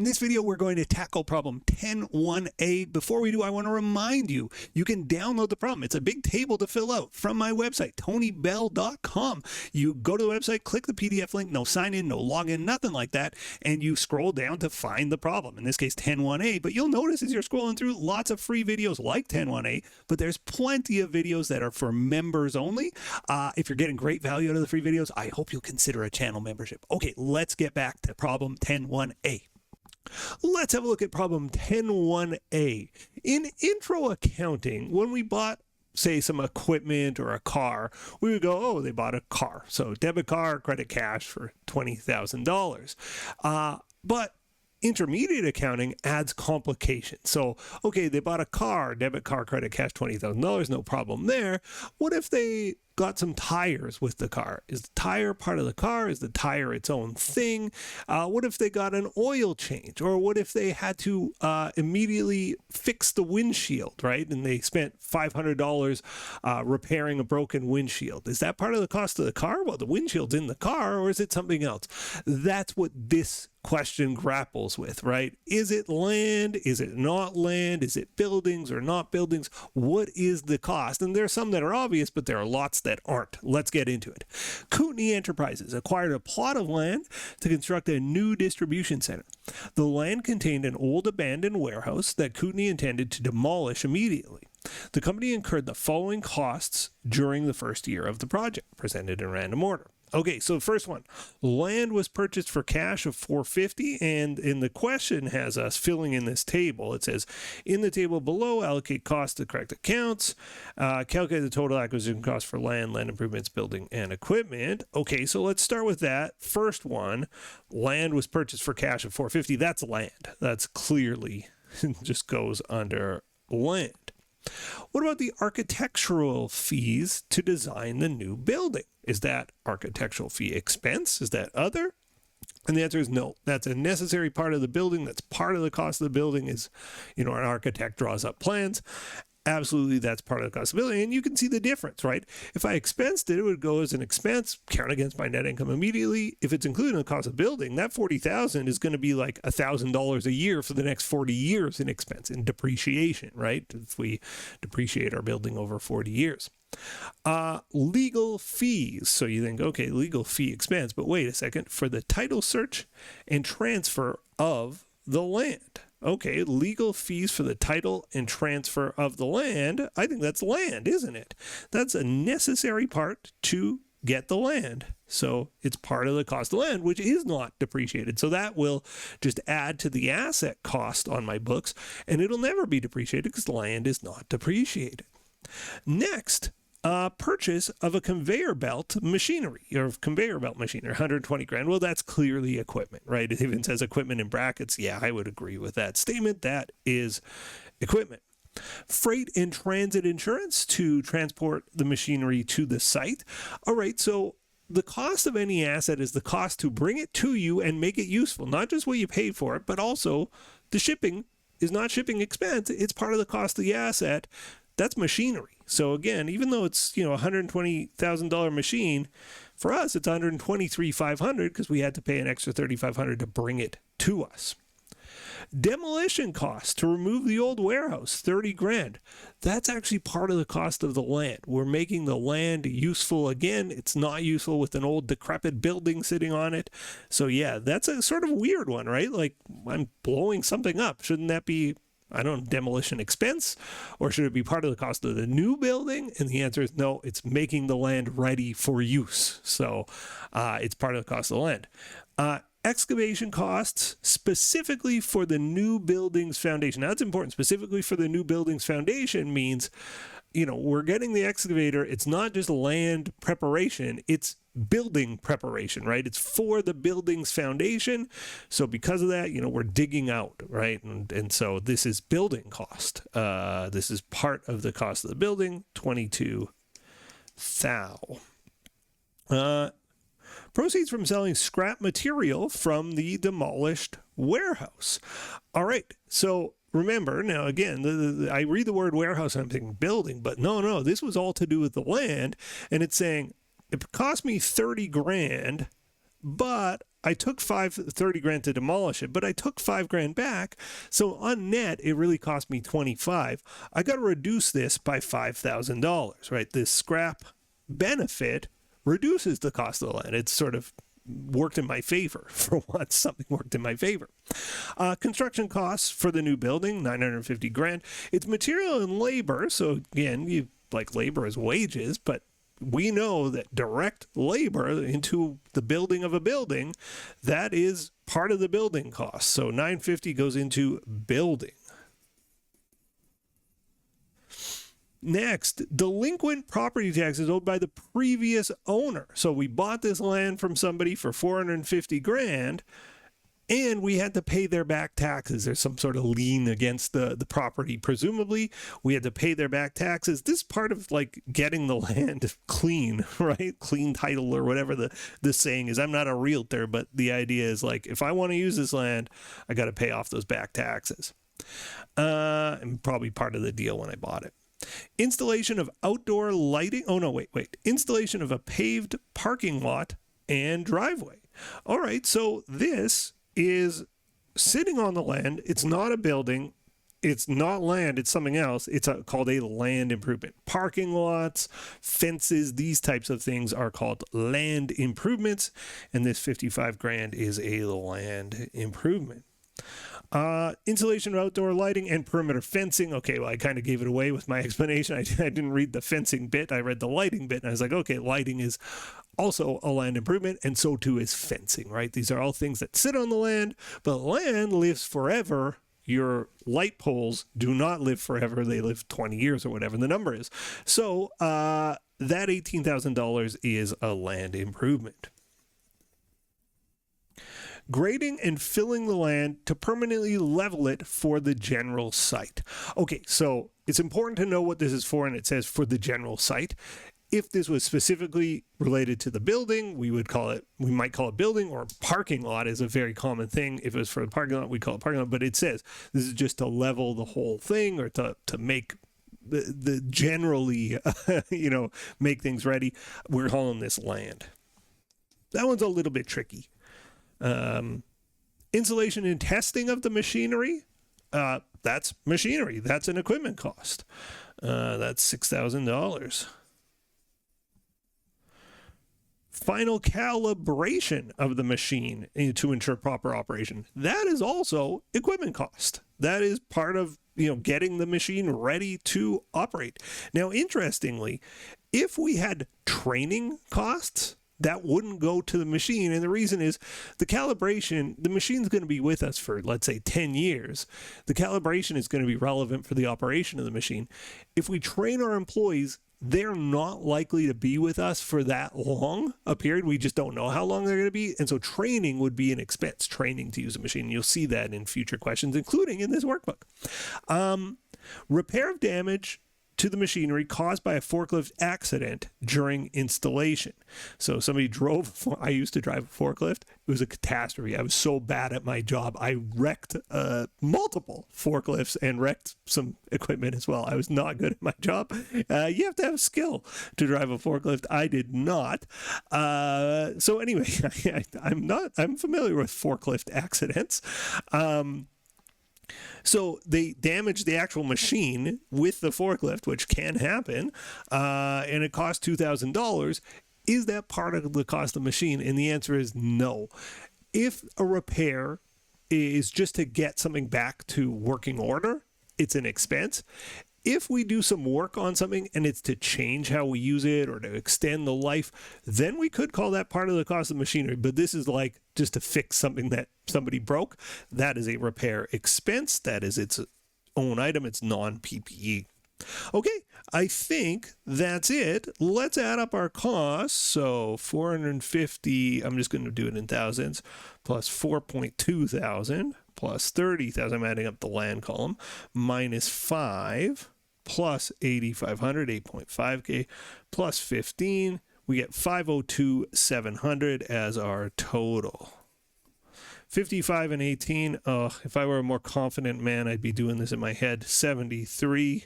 In this video, we're going to tackle problem 10.1a. Before we do, I want to remind you, you can download the problem. It's a big table to fill out from my website, tonybell.com. You go to the website, click the PDF link, no sign in, no login, nothing like that, and you scroll down to find the problem. In this case, 10.1a, but you'll notice as you're scrolling through, lots of free videos like 10.1a, but there's plenty of videos that are for members only. If you're getting great value out of the free videos, I hope you'll consider a channel membership. Okay, let's get back to problem 10.1a. Let's have a look at problem 10.1a. In intro accounting, when we bought, say, some equipment or a car, we would go, oh, they bought a car. So debit card, credit cash for $20,000. But intermediate accounting adds complications. So, okay, they bought a car, debit card, credit cash, $20,000, no problem there. What if they got some tires with the car? Is the tire part of the car? Is the tire its own thing? What if they got an oil change? Or what if they had to immediately fix the windshield, right? And they spent $500 repairing a broken windshield. Is that part of the cost of the car? Well, the windshield's in the car, or is it something else? That's what this question grapples with, right? Is it land? Is it not land? Is it buildings or not buildings? What is the cost? And there are some that are obvious, but there are lots that aren't. Let's get into it. Kootenai Enterprises acquired a plot of land to construct a new distribution center. The land contained an old abandoned warehouse that Kootenai intended to demolish immediately. The company incurred the following costs during the first year of the project, presented in random order. Okay, so the first one, land was purchased for cash of $450, and in the question has us filling in this table. It says, in the table below, allocate costs to correct accounts, calculate the total acquisition cost for land improvements, building, and equipment. Okay, so let's start with that. First one, land was purchased for cash of $450. That's land. That's clearly just goes under land. What about the architectural fees to design the new building? Is that architectural fee expense? Is that other? And the answer is no. That's a necessary part of the building. That's part of the cost of the building is, an architect draws up plans. Absolutely, that's part of the cost of the building. And you can see the difference, right? If I expensed it, it would go as an expense, count against my net income immediately. If it's included in the cost of building, that $40,000 is going to be like $1,000 a year for the next 40 years in expense, in depreciation, right? If we depreciate our building over 40 years. Legal fees. So you think, okay, legal fee expense, but wait a second, for the title search and transfer of the land. Okay, legal fees for the title and transfer of the land. I think that's land, isn't it? That's a necessary part to get the land. So it's part of the cost of land, which is not depreciated. So that will just add to the asset cost on my books, and it'll never be depreciated because the land is not depreciated. Next, purchase of a conveyor belt machinery, or conveyor belt machinery, $120,000. Well, that's clearly equipment, right? It even says equipment in brackets. Yeah, I would agree with that statement. That is equipment. Freight and transit insurance to transport the machinery to the site. All right, so the cost of any asset is the cost to bring it to you and make it useful, not just what you paid for it, but also the shipping is not shipping expense. It's part of the cost of the asset. That's machinery. So again, even though it's, $120,000 machine, for us, it's $123,500 because we had to pay an extra $3,500 to bring it to us. Demolition costs to remove the old warehouse, $30,000. That's actually part of the cost of the land. We're making the land useful again. It's not useful with an old decrepit building sitting on it. So yeah, that's a sort of weird one, right? Like, I'm blowing something up. Shouldn't that be, demolition expense, or should it be part of the cost of the new building? And the answer is no, it's making the land ready for use. So it's part of the cost of the land. Excavation costs specifically for the new building's foundation. Now, that's important. Specifically for the new building's foundation means, we're getting the excavator. It's not just land preparation. It's building preparation, right? It's for the building's foundation. So because of that, we're digging out, right? And so this is building cost. This is part of the cost of the building, $22,000. Proceeds from selling scrap material from the demolished warehouse. All right, so remember, now again, I read the word warehouse and I'm thinking building, but no, this was all to do with the land, and it's saying, it cost me $30,000, but I took 30 grand to demolish it, but I took 5 grand back. So on net, it really cost me 25. I got to reduce this by $5,000, right? This scrap benefit reduces the cost of the land. It's sort of worked in my favor for once. Something worked in my favor. Construction costs for the new building, 950 grand. It's material and labor. So again, you like labor as wages, but we know that direct labor into the building of a building, that is part of the building cost. So 950 goes into building. Next, delinquent property taxes owed by the previous owner. So we bought this land from somebody for 450 grand, and we had to pay their back taxes. There's some sort of lien against the property. Presumably, we had to pay their back taxes. This is part of like getting the land clean, right? Clean title or whatever the saying is. I'm not a realtor, but the idea is like, if I want to use this land, I got to pay off those back taxes. And probably part of the deal when I bought it. Installation of outdoor lighting. Oh, no, wait. Installation of a paved parking lot and driveway. All right, so this is sitting on the land. It's not a building. It's not land. It's something else. It's called a land improvement. Parking lots, fences, these types of things are called land improvements. And this 55 grand is a land improvement. Installation of outdoor lighting and perimeter fencing. Okay, well, I kind of gave it away with my explanation. I didn't read the fencing bit. I read the lighting bit, and I was like, okay, lighting is also a land improvement, and so too is fencing, right? These are all things that sit on the land, but land lives forever. Your light poles do not live forever. They live 20 years or whatever the number is. So that $18,000 is a land improvement. Grading and filling the land to permanently level it for the general site. Okay, so it's important to know what this is for, and it says for the general site. If this was specifically related to the building, we might call it building, or parking lot is a very common thing. If it was for the parking lot, we call it parking lot, but it says this is just to level the whole thing, or to make the generally, make things ready. We're calling this land. That one's a little bit tricky. Installation and testing of the machinery, that's machinery. That's an equipment cost. That's $6,000. Final calibration of the machine to ensure proper operation. That is also equipment cost. That is part of, getting the machine ready to operate. Now, interestingly, if we had training costs, that wouldn't go to the machine. And the reason is the calibration, the machine's going to be with us for, let's say, 10 years. The calibration is going to be relevant for the operation of the machine. If we train our employees, they're not likely to be with us for that long a period. We just don't know how long they're going to be. And so training would be an expense, training to use a machine. You'll see that in future questions, including in this workbook. Repair of damage to the machinery caused by a forklift accident during installation. So somebody I used to drive a forklift. It was a catastrophe. I was so bad at my job. I wrecked multiple forklifts and wrecked some equipment as well. I was not good at my job. You have to have skill to drive a forklift. I did not. So anyway, I'm familiar with forklift accidents. So they damaged the actual machine with the forklift, which can happen, and it cost $2,000. Is that part of the cost of the machine? And the answer is no. If a repair is just to get something back to working order, it's an expense. If we do some work on something and it's to change how we use it or to extend the life, then we could call that part of the cost of machinery. But this is like just to fix something that somebody broke. That is a repair expense. That is its own item. It's non-PPE. Okay, I think that's it. Let's add up our costs. So 450, I'm just going to do it in thousands, plus 4.2 thousand, plus 30,000, I'm adding up the land column, minus 5, plus 8,500, 8.5K, plus 15, we get 502,700 as our total. 55 and 18, if I were a more confident man, I'd be doing this in my head. 73,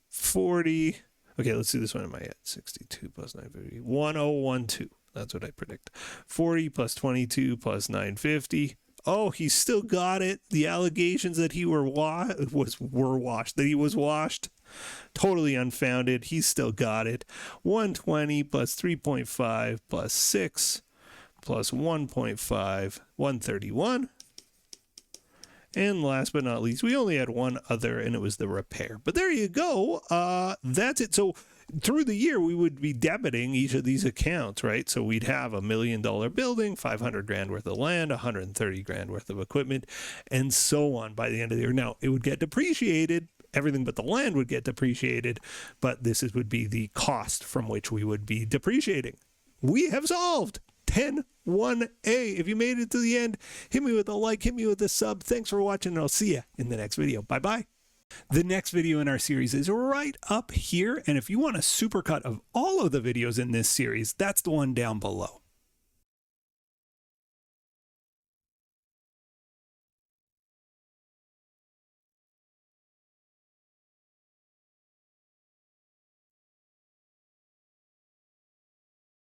40, okay, let's do this one in my head. 62 plus 950, 1012. That's what I predict. 40 plus 22 plus 950. Oh, he still got it. The allegations that he was washed. Totally unfounded. He's still got it. 120 plus 3.5 plus 6 plus 1.5, 131. And last but not least, we only had one other, and it was the repair. But there you go. That's it. So through the year, we would be debiting each of these accounts, right? So we'd have $1 million building, 500 grand worth of land, 130 grand worth of equipment, and so on by the end of the year. Now, it would get depreciated. Everything but the land would get depreciated, but would be the cost from which we would be depreciating. We have solved 10-1A. If you made it to the end, hit me with a like, hit me with a sub. Thanks for watching, and I'll see you in the next video. Bye-bye. The next video in our series is right up here, and if you want a supercut of all of the videos in this series, that's the one down below.